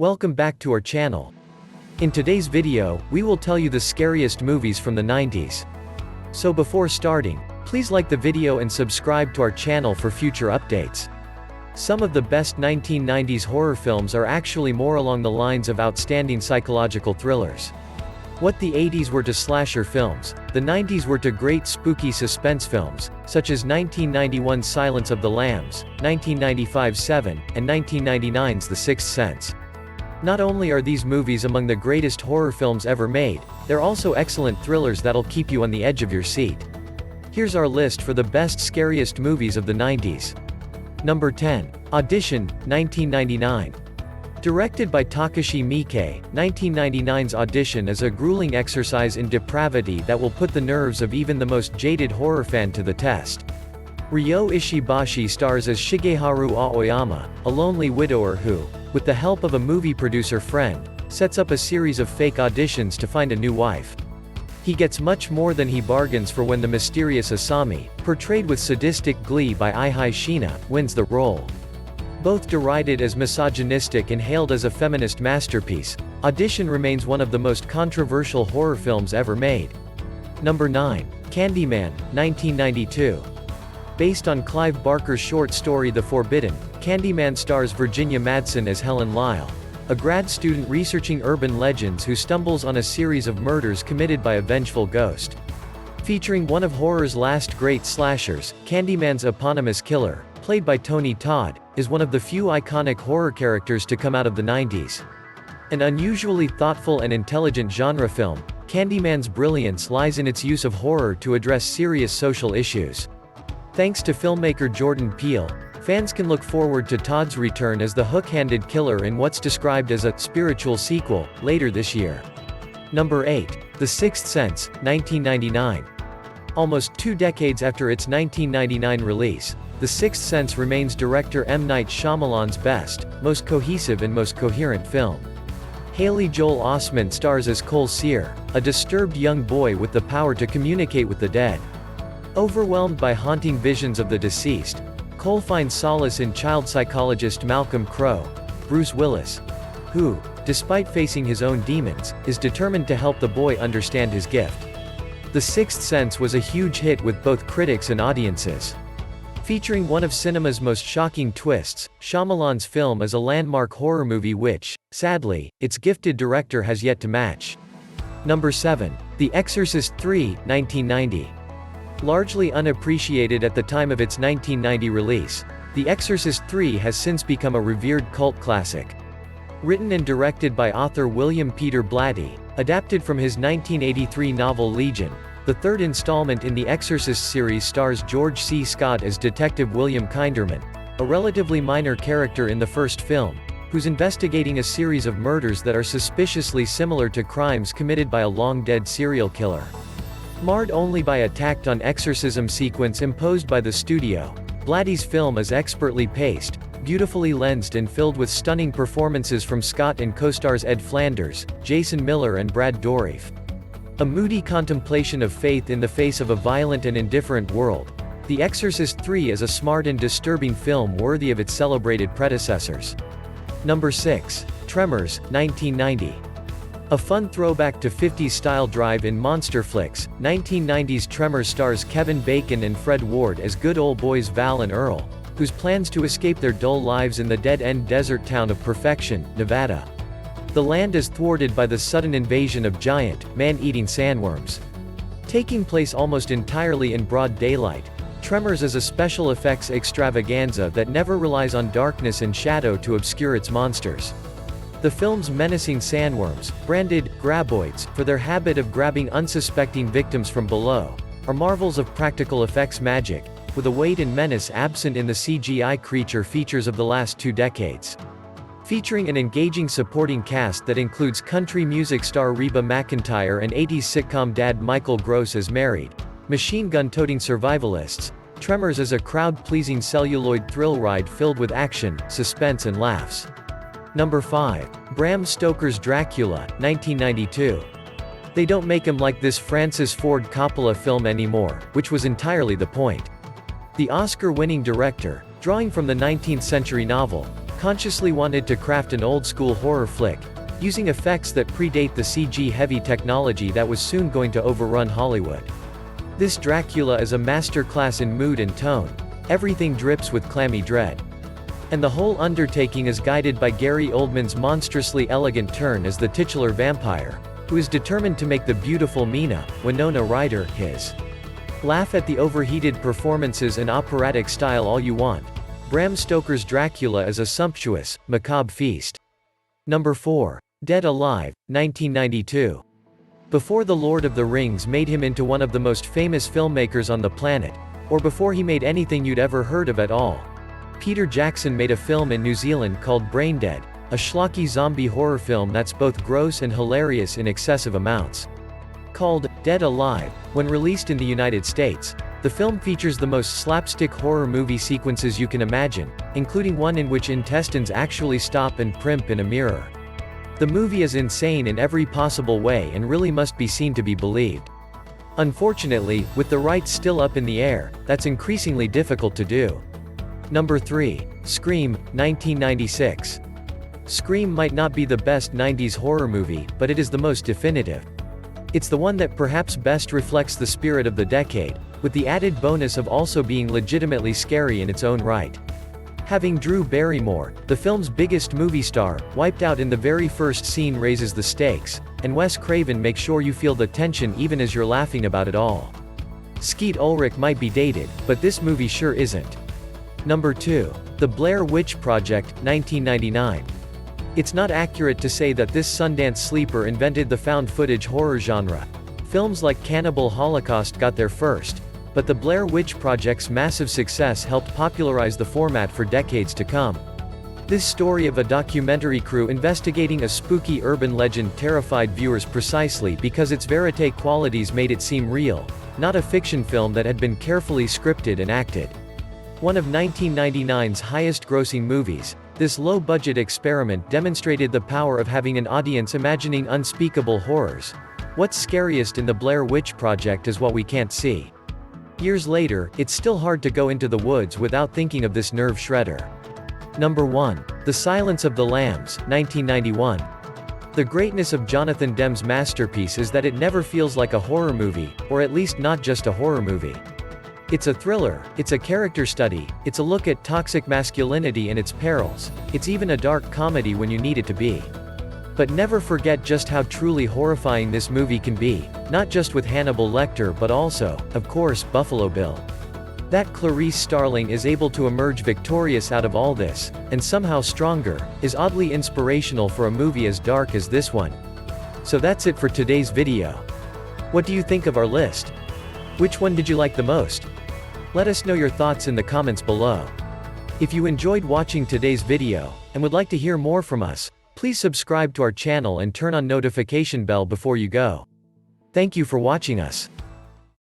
Welcome back to our channel. In today's video, we will tell you the scariest movies from the 90s. So before starting, please like the video and subscribe to our channel for future updates. Some of the best 1990s horror films are actually more along the lines of outstanding psychological thrillers. What the 80s were to slasher films, the 90s were to great spooky suspense films, such as 1991's Silence of the Lambs, 1995's Seven, and 1999's The Sixth Sense. Not only are these movies among the greatest horror films ever made, they're also excellent thrillers that'll keep you on the edge of your seat. Here's our list for the best scariest movies of the 90s. Number 10. Audition, 1999. Directed by Takashi Miike, 1999's Audition is a grueling exercise in depravity that will put the nerves of even the most jaded horror fan to the test. Ryo Ishibashi stars as Shigeharu Aoyama, a lonely widower who, with the help of a movie producer friend, sets up a series of fake auditions to find a new wife. He gets much more than he bargains for when the mysterious Asami, portrayed with sadistic glee by Eihai Shina, wins the role. Both derided as misogynistic and hailed as a feminist masterpiece, Audition remains one of the most controversial horror films ever made. Number 9. Candyman, 1992. Based on Clive Barker's short story The Forbidden, Candyman stars Virginia Madsen as Helen Lyle, a grad student researching urban legends who stumbles on a series of murders committed by a vengeful ghost. Featuring one of horror's last great slashers, Candyman's eponymous killer, played by Tony Todd, is one of the few iconic horror characters to come out of the 90s. An unusually thoughtful and intelligent genre film, Candyman's brilliance lies in its use of horror to address serious social issues. Thanks to filmmaker Jordan Peele, fans can look forward to Todd's return as the hook-handed killer in what's described as a spiritual sequel later this year. Number 8. The Sixth Sense, 1999. Almost 2 decades after its 1999 release, The Sixth Sense remains director M. Night Shyamalan's best, most cohesive and most coherent film. Haley Joel Osment stars as Cole Sear, a disturbed young boy with the power to communicate with the dead. Overwhelmed by haunting visions of the deceased, Cole finds solace in child psychologist Malcolm Crowe, Bruce Willis, who, despite facing his own demons, is determined to help the boy understand his gift. The Sixth Sense was a huge hit with both critics and audiences. Featuring one of cinema's most shocking twists, Shyamalan's film is a landmark horror movie which, sadly, its gifted director has yet to match. Number 7. The Exorcist III, 1990. Largely unappreciated at the time of its 1990 release, The Exorcist III has since become a revered cult classic. Written and directed by author William Peter Blatty, adapted from his 1983 novel Legion, the third installment in the Exorcist series stars George C. Scott as Detective William Kinderman, a relatively minor character in the first film, who's investigating a series of murders that are suspiciously similar to crimes committed by a long-dead serial killer. Marred only by a tacked-on exorcism sequence imposed by the studio, Blatty's film is expertly paced, beautifully lensed and filled with stunning performances from Scott and co-stars Ed Flanders, Jason Miller and Brad Dourif. A moody contemplation of faith in the face of a violent and indifferent world, The Exorcist III is a smart and disturbing film worthy of its celebrated predecessors. Number 6. Tremors, 1990. A fun throwback to 50s-style drive-in monster flicks, 1990's Tremors stars Kevin Bacon and Fred Ward as good old boys Val and Earl, whose plans to escape their dull lives in the dead-end desert town of Perfection, Nevada. The land is thwarted by the sudden invasion of giant, man-eating sandworms. Taking place almost entirely in broad daylight, Tremors is a special effects extravaganza that never relies on darkness and shadow to obscure its monsters. The film's menacing sandworms, branded graboids for their habit of grabbing unsuspecting victims from below, are marvels of practical effects magic, with a weight and menace absent in the CGI creature features of the last 2 decades. Featuring an engaging supporting cast that includes country music star Reba McEntire and 80s sitcom dad Michael Gross as married, machine gun-toting survivalists, Tremors is a crowd-pleasing celluloid thrill ride filled with action, suspense and laughs. Number 5. Bram Stoker's Dracula, 1992. They don't make him like this Francis Ford Coppola film anymore, which was entirely the point. The Oscar-winning director, drawing from the 19th-century novel, consciously wanted to craft an old-school horror flick, using effects that predate the CG-heavy technology that was soon going to overrun Hollywood. This Dracula is a masterclass in mood and tone. Everything drips with clammy dread. And the whole undertaking is guided by Gary Oldman's monstrously elegant turn as the titular vampire, who is determined to make the beautiful Mina, Winona Ryder, his. Laugh at the overheated performances and operatic style all you want. Bram Stoker's Dracula is a sumptuous, macabre feast. Number 4. Dead Alive, 1992. Before The Lord of the Rings made him into one of the most famous filmmakers on the planet, or before he made anything you'd ever heard of at all, Peter Jackson made a film in New Zealand called Braindead, a schlocky zombie horror film that's both gross and hilarious in excessive amounts. Called Dead Alive, when released in the United States, the film features the most slapstick horror movie sequences you can imagine, including one in which intestines actually stop and primp in a mirror. The movie is insane in every possible way and really must be seen to be believed. Unfortunately, with the rights still up in the air, that's increasingly difficult to do. Number 3. Scream, 1996. Scream might not be the best 90s horror movie, but it is the most definitive. It's the one that perhaps best reflects the spirit of the decade, with the added bonus of also being legitimately scary in its own right. Having Drew Barrymore, the film's biggest movie star, wiped out in the very first scene raises the stakes, and Wes Craven makes sure you feel the tension even as you're laughing about it all. Skeet Ulrich might be dated, but this movie sure isn't. Number 2. The Blair Witch Project, 1999. It's not accurate to say that this Sundance sleeper invented the found footage horror genre. Films like Cannibal Holocaust got there first, but the Blair Witch Project's massive success helped popularize the format for decades to come. This story of a documentary crew investigating a spooky urban legend terrified viewers precisely because its verite qualities made it seem real, not a fiction film that had been carefully scripted and acted. One of 1999's highest-grossing movies, this low-budget experiment demonstrated the power of having an audience imagining unspeakable horrors. What's scariest in the Blair Witch Project is what we can't see. Years later, it's still hard to go into the woods without thinking of this nerve shredder. Number 1. The Silence of the Lambs, 1991. The greatness of Jonathan Demme's masterpiece is that it never feels like a horror movie, or at least not just a horror movie. It's a thriller, it's a character study, it's a look at toxic masculinity and its perils, it's even a dark comedy when you need it to be. But never forget just how truly horrifying this movie can be, not just with Hannibal Lecter but also, of course, Buffalo Bill. That Clarice Starling is able to emerge victorious out of all this, and somehow stronger, is oddly inspirational for a movie as dark as this one. So that's it for today's video. What do you think of our list? Which one did you like the most? Let us know your thoughts in the comments below. If you enjoyed watching today's video, and would like to hear more from us, please subscribe to our channel and turn on notification bell before you go. Thank you for watching us.